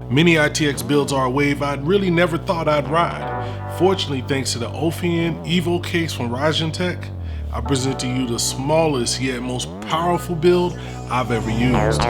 Mini-ITX builds are a wave I'd really never thought I'd ride. Fortunately, thanks to the Ophion Evo case from Raijintek, I present to you the smallest yet most powerful build I've ever used.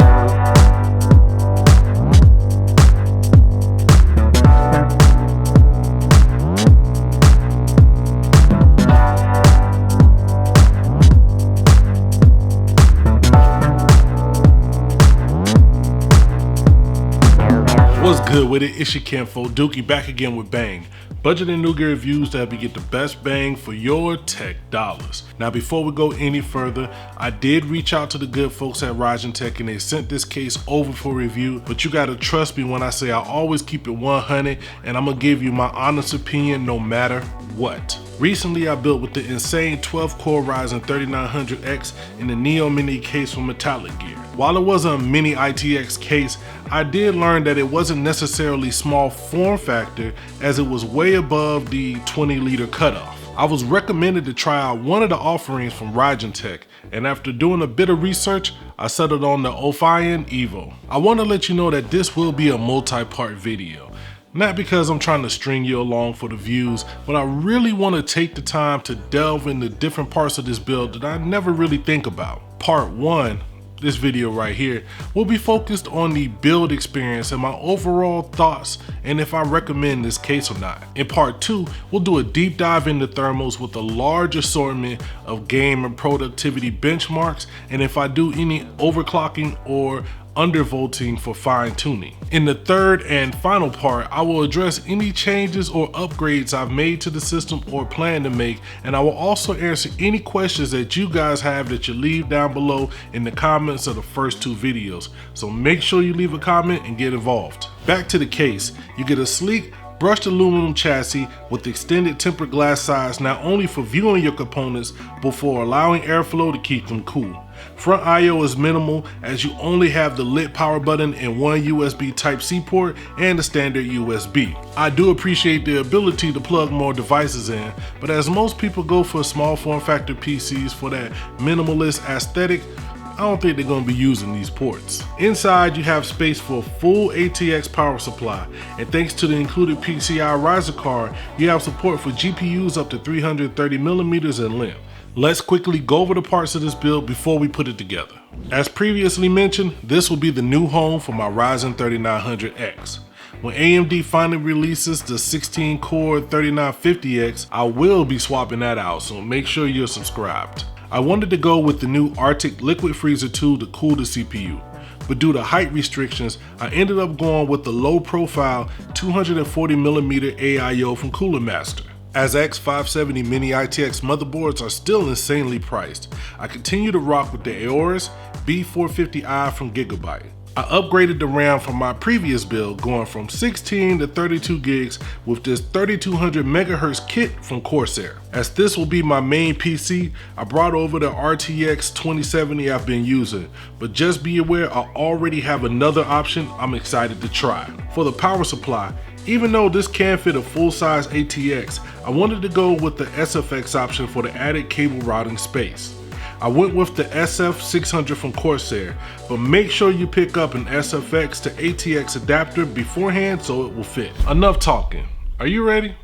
What's good with it? It's your kinfo, Dookie, back again with Bang. Budget and new gear reviews to help you get the best bang for your tech dollars. Now before we go any further, I did reach out to the good folks at Raijintek and they sent this case over for review, but you gotta trust me when I say I always keep it 100 and I'm gonna give you my honest opinion no matter what. Recently I built with the insane 12-core Ryzen 3900X in the Neo Mini case from Metallic Gear. While it was a Mini-ITX case, I did learn that it wasn't necessarily small form factor as it was way above the 20-liter cutoff. I was recommended to try out one of the offerings from Raijintek, and after doing a bit of research, I settled on the Ophion Evo. I want to let you know that this will be a multi-part video. Not because I'm trying to string you along for the views, but I really want to take the time to delve into different parts of this build that I never really think about. Part 1, this video right here, will be focused on the build experience and my overall thoughts and if I recommend this case or not. In part 2, we'll do a deep dive into thermals with a large assortment of game and productivity benchmarks and if I do any overclocking or undervolting for fine tuning. In the third and final part, I will address any changes or upgrades I've made to the system or plan to make, and I will also answer any questions that you guys have that you leave down below in the comments of the first 2 videos. So make sure you leave a comment and get involved. Back to the case, you get a sleek brushed aluminum chassis with extended tempered glass sides not only for viewing your components but for allowing airflow to keep them cool. Front I/O is minimal as you only have the lit power button and one USB Type-C port and the standard USB. I do appreciate the ability to plug more devices in, but as most people go for small form factor PCs for that minimalist aesthetic, I don't think they're going to be using these ports. Inside you have space for a full ATX power supply, and thanks to the included PCI Ryzen card, you have support for GPUs up to 330mm in length. Let's quickly go over the parts of this build before we put it together. As previously mentioned, this will be the new home for my Ryzen 3900X. When AMD finally releases the 16-core 3950X, I will be swapping that out, so make sure you're subscribed. I wanted to go with the new Arctic Liquid Freezer tool to cool the CPU, but due to height restrictions, I ended up going with the low-profile 240mm AIO from Cooler Master. As X570 Mini-ITX motherboards are still insanely priced, I continue to rock with the Aorus B450i from Gigabyte. I upgraded the RAM from my previous build, going from 16 to 32 gigs with this 3200 MHz kit from Corsair. As this will be my main PC, I brought over the RTX 2070 I've been using, but just be aware I already have another option I'm excited to try. For the power supply, even though this can fit a full-size ATX, I wanted to go with the SFX option for the added cable routing space. I went with the SF600 from Corsair, but make sure you pick up an SFX to ATX adapter beforehand so it will fit. Enough talking. Are you ready?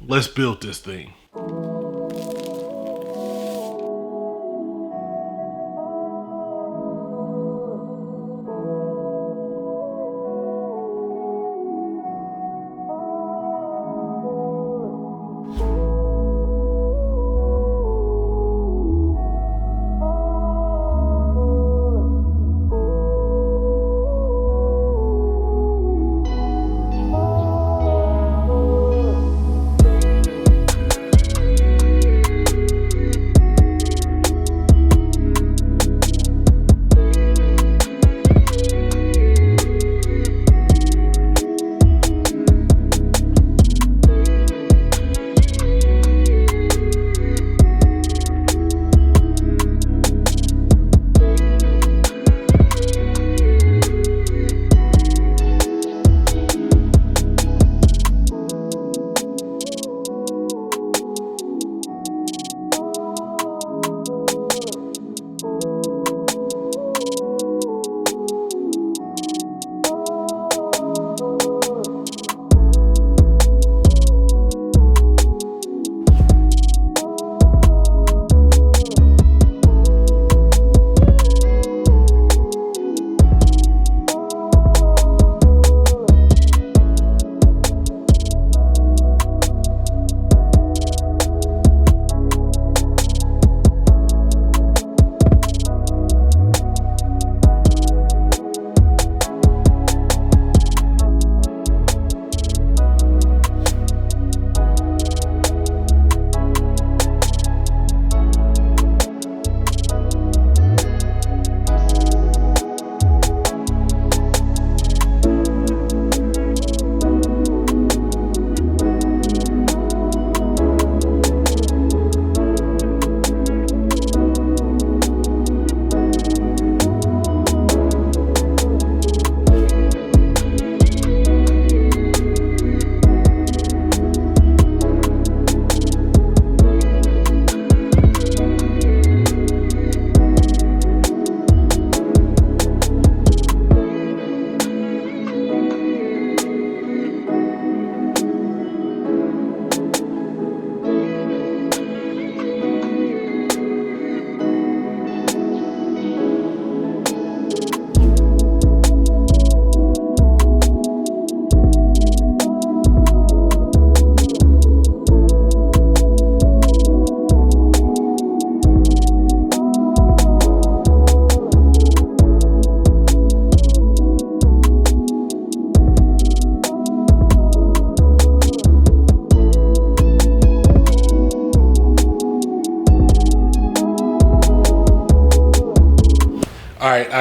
Let's build this thing.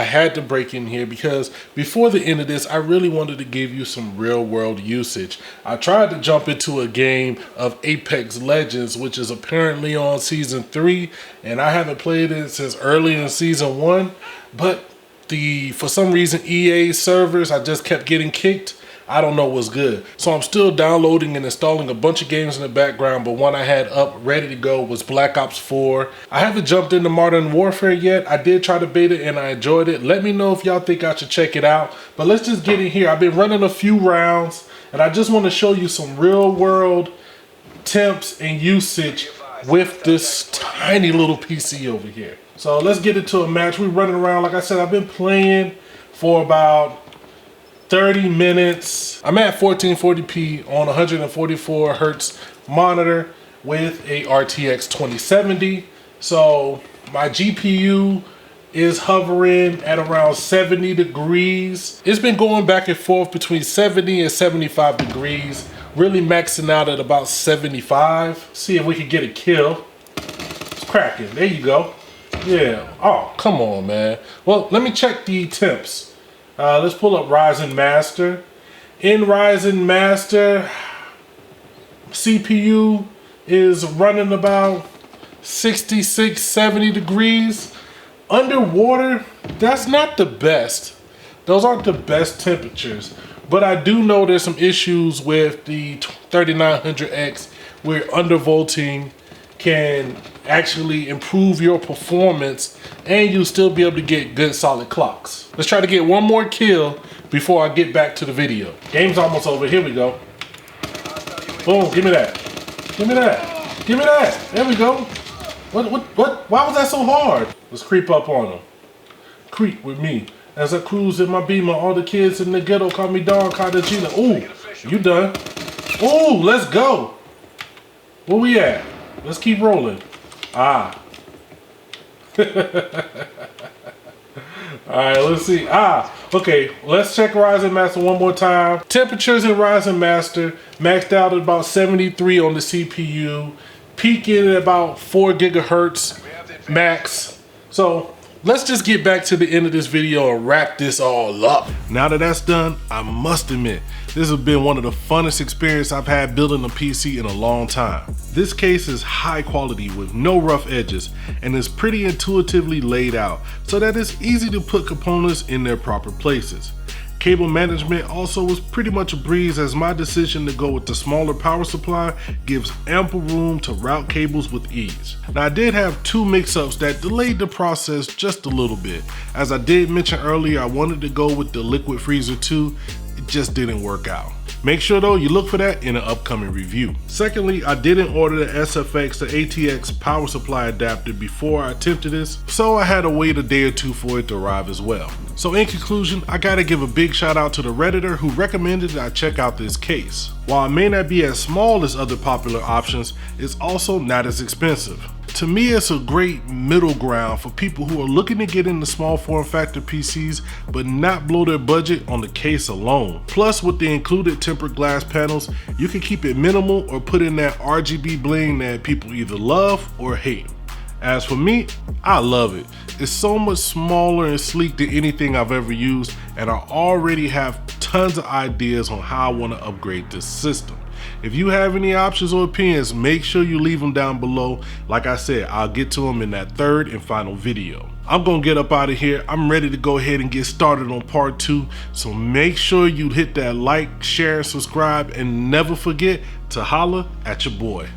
had to break in here because before the end of this, I really wanted to give you some real world usage. I tried to jump into a game of Apex Legends, which is apparently on season 3, and I haven't played it since early in season 1, but for some reason EA servers, I just kept getting kicked. I don't know what's good. So I'm still downloading and installing a bunch of games in the background, but one I had up ready to go was Black Ops 4. I haven't jumped into Modern Warfare yet. I did try to beta it and I enjoyed it. Let me know if y'all think I should check it out. But let's just get in here. I've been running a few rounds and I just want to show you some real world temps and usage with this tiny little PC over here. So let's get into a match. We're running around. Like I said, I've been playing for about 30 minutes. I'm at 1440p on 144 hertz monitor with a RTX 2070. So my GPU is hovering at around 70 degrees. It's been going back and forth between 70 and 75 degrees, really maxing out at about 75. See if we can get a kill. It's cracking. There you go. Yeah. Oh, come on, man. Well, let me check the temps. Let's pull up Ryzen Master. In Ryzen Master, CPU is running about 66, 70 degrees. Underwater, that's not the best. Those aren't the best temperatures. But I do know there's some issues with the 3900X where undervolting can actually improve your performance and you'll still be able to get good solid clocks. Let's try to get one more kill before I get back to the video. Game's almost over. Here we go. Boom, give me that. Give me that. Give me that. There we go. What? Why was that so hard? Let's creep up on them. Creep with me. As I cruise in my Beamer, all the kids in the ghetto call me Don Cartagena. Ooh, you done. Ooh, let's go. Where we at? Let's keep rolling. Ah. Alright, let's see. Ah, okay. Let's check Ryzen Master one more time. Temperatures in Ryzen Master maxed out at about 73 on the CPU, peaking at about 4 gigahertz max. So let's just get back to the end of this video and wrap this all up. Now that that's done, I must admit, this has been one of the funnest experiences I've had building a PC in a long time. This case is high quality with no rough edges and is pretty intuitively laid out so that it's easy to put components in their proper places. Cable management also was pretty much a breeze as my decision to go with the smaller power supply gives ample room to route cables with ease. Now I did have 2 mix-ups that delayed the process just a little bit. As I did mention earlier, I wanted to go with the Liquid Freezer 2. It just didn't work out. Make sure though you look for that in an upcoming review. Secondly, I didn't order the SFX to ATX power supply adapter before I attempted this, so I had to wait a day or 2 for it to arrive as well. So in conclusion, I gotta give a big shout out to the Redditor who recommended that I check out this case. While it may not be as small as other popular options, it's also not as expensive. To me, it's a great middle ground for people who are looking to get into small form factor PCs but not blow their budget on the case alone. Plus, with the included tempered glass panels, you can keep it minimal or put in that RGB bling that people either love or hate. As for me, I love it. It's so much smaller and sleek than anything I've ever used, and I already have tons of ideas on how I want to upgrade this system. If you have any options or opinions, make sure you leave them down below. Like I said, I'll get to them in that third and final video. I'm gonna get up out of here. I'm ready to go ahead and get started on part 2. So make sure you hit that like, share, and subscribe, and never forget to holla at your boy.